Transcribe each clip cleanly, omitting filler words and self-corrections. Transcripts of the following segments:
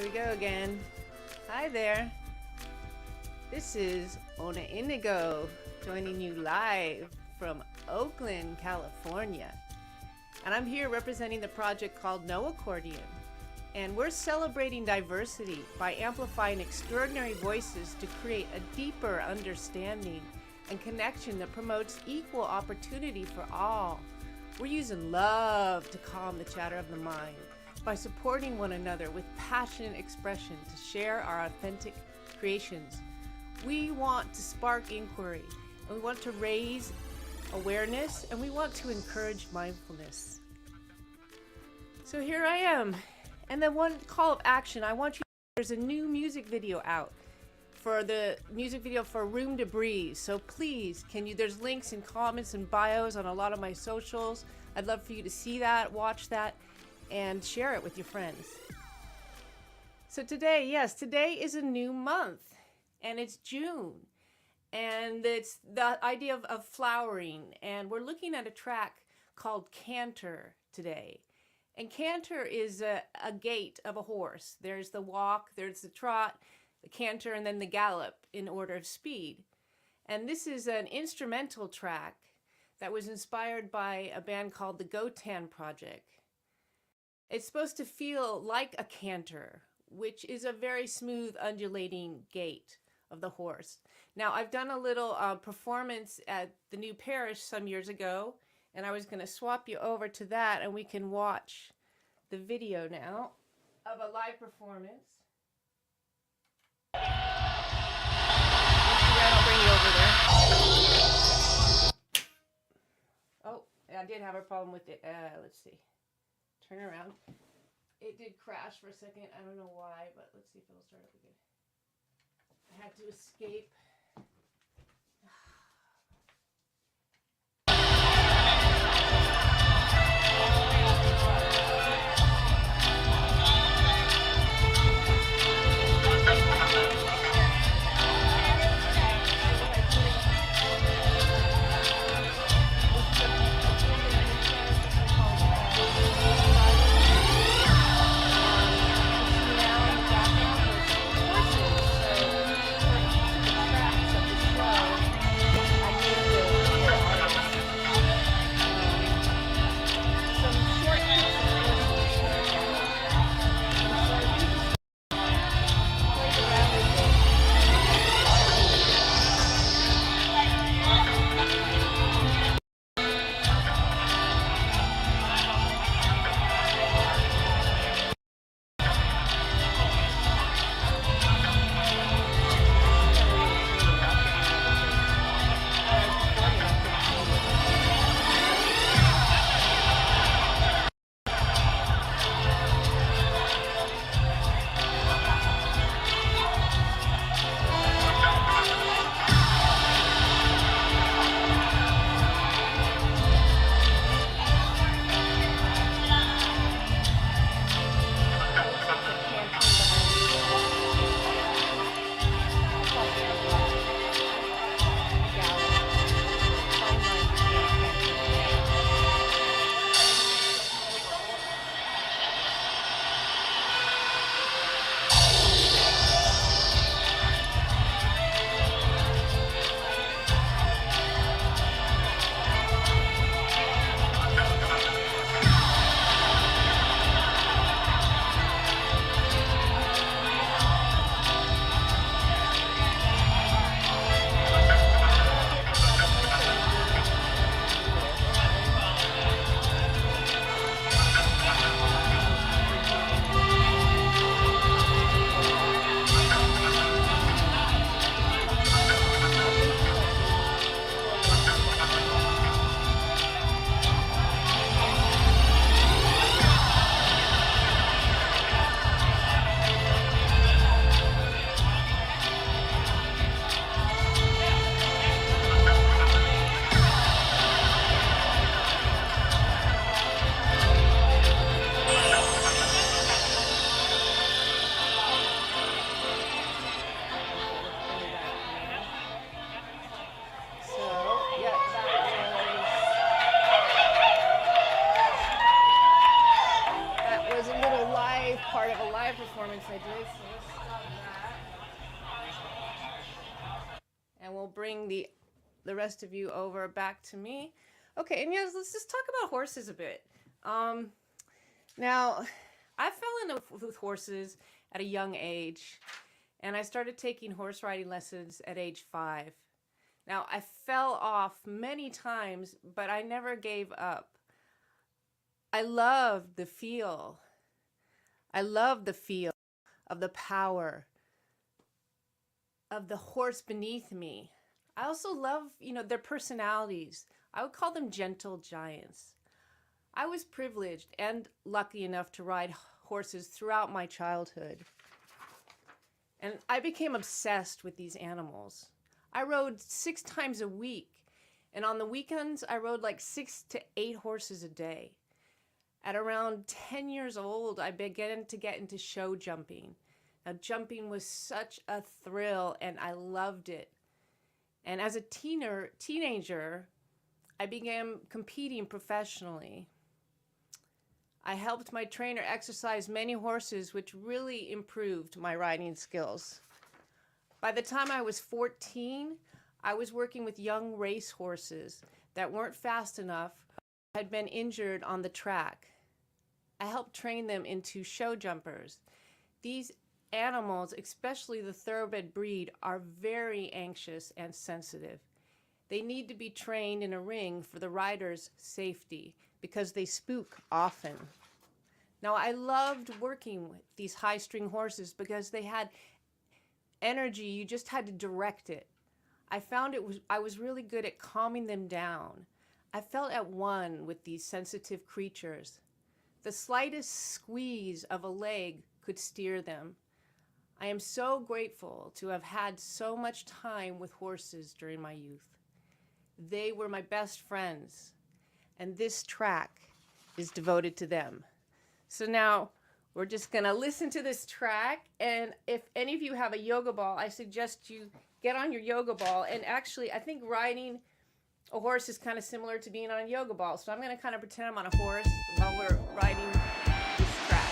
we go again. Hi there. This is Ona Indigo joining you live from Oakland, California. And I'm here representing the project called No Accordion. And we're celebrating diversity by amplifying extraordinary voices to create a deeper understanding and connection that promotes equal opportunity for all. We're using love to calm the chatter of the mind by supporting one another with passionate expression to share our authentic creations. We want to spark inquiry, and we want to raise awareness, and we want to encourage mindfulness. So here I am. And then one call of action, there's a new music video out for the music video for Room to Breathe. So please, there's links and comments and bios on a lot of my socials. I'd love for you to see that, watch that, and share it with your friends. So today is a new month, and it's June. And it's the idea of flowering. And we're looking at a track called Canter today. And canter is a gait of a horse. There's the walk, there's the trot, the canter, and then the gallop in order of speed. And this is an instrumental track that was inspired by a band called the Gotan Project. It's supposed to feel like a canter, which is a very smooth, undulating gait of the horse. Now, I've done a little performance at the New Parish some years ago, and I was going to swap you over to that, and we can watch the video now of a live performance. I'll bring you over there. Oh, I did have a problem with it. Let's see. Turn around. It did crash for a second. I don't know why, but let's see if it'll start up again. I had to escape. Track bring the rest of you over back to me. Okay, and yes, let's just talk about horses a bit. Now, I fell in love with horses at a young age, and I started taking horse riding lessons at age 5. Now, I fell off many times, but I never gave up. I loved the feel. I loved the feel of the power of the horse beneath me. I also love, their personalities. I would call them gentle giants. I was privileged and lucky enough to ride horses throughout my childhood. And I became obsessed with these animals. I rode 6 times a week. And on the weekends, I rode like 6 to 8 horses a day. At around 10 years old, I began to get into show jumping. Now, jumping was such a thrill, and I loved it. And as a teenager, I began competing professionally. I helped my trainer exercise many horses, which really improved my riding skills. By the time I was 14, I was working with young race horses that weren't fast enough, had been injured on the track. I helped train them into show jumpers. These animals, especially the thoroughbred breed, are very anxious and sensitive. They need to be trained in a ring for the rider's safety because they spook often. Now, I loved working with these high-string horses because they had energy. You just had to direct it. I found I was really good at calming them down. I felt at one with these sensitive creatures. The slightest squeeze of a leg could steer them. I am so grateful to have had so much time with horses during my youth. They were my best friends, and this track is devoted to them. So now we're just gonna listen to this track, and if any of you have a yoga ball, I suggest you get on your yoga ball. And actually, I think riding a horse is kind of similar to being on a yoga ball. So I'm gonna kind of pretend I'm on a horse while we're riding this track.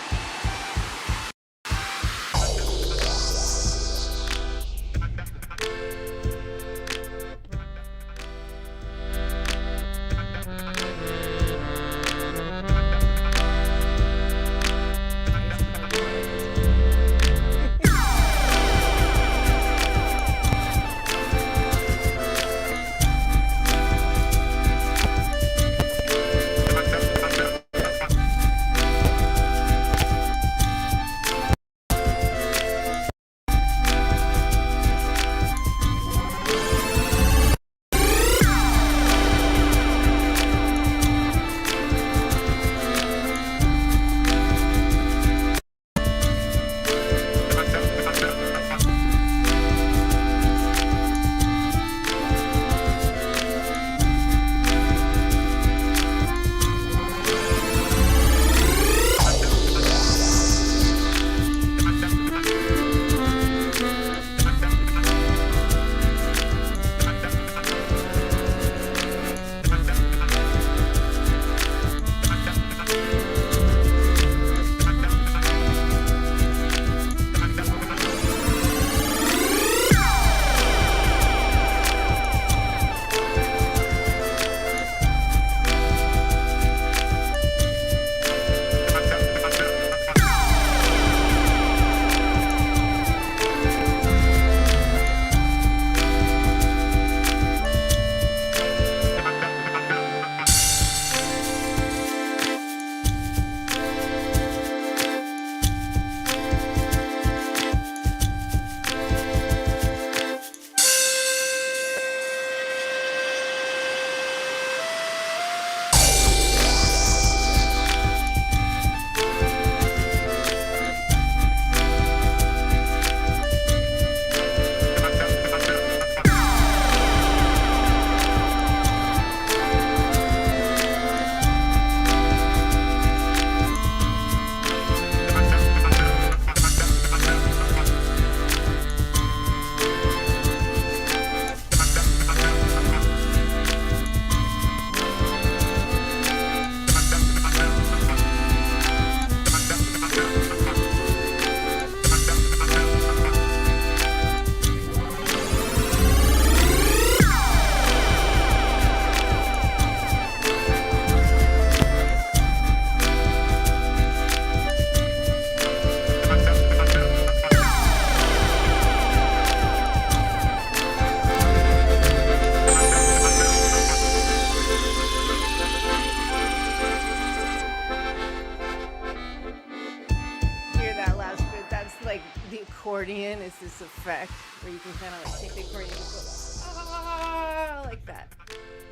this effect where you can kind of like take the accordion and go like that.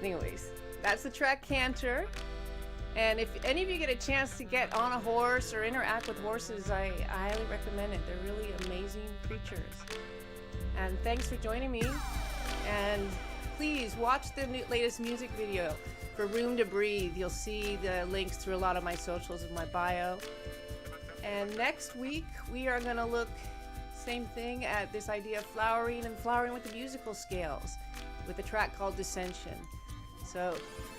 Anyways, that's the track Canter. And if any of you get a chance to get on a horse or interact with horses, I highly recommend it. They're really amazing creatures. And thanks for joining me. And please watch the latest music video for Room to Breathe. You'll see the links through a lot of my socials in my bio. And next week, we are going to look, same thing, at this idea of flowering and flowering with the musical scales with a track called Dissension. So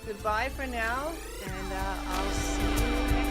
goodbye for now, and I'll see you next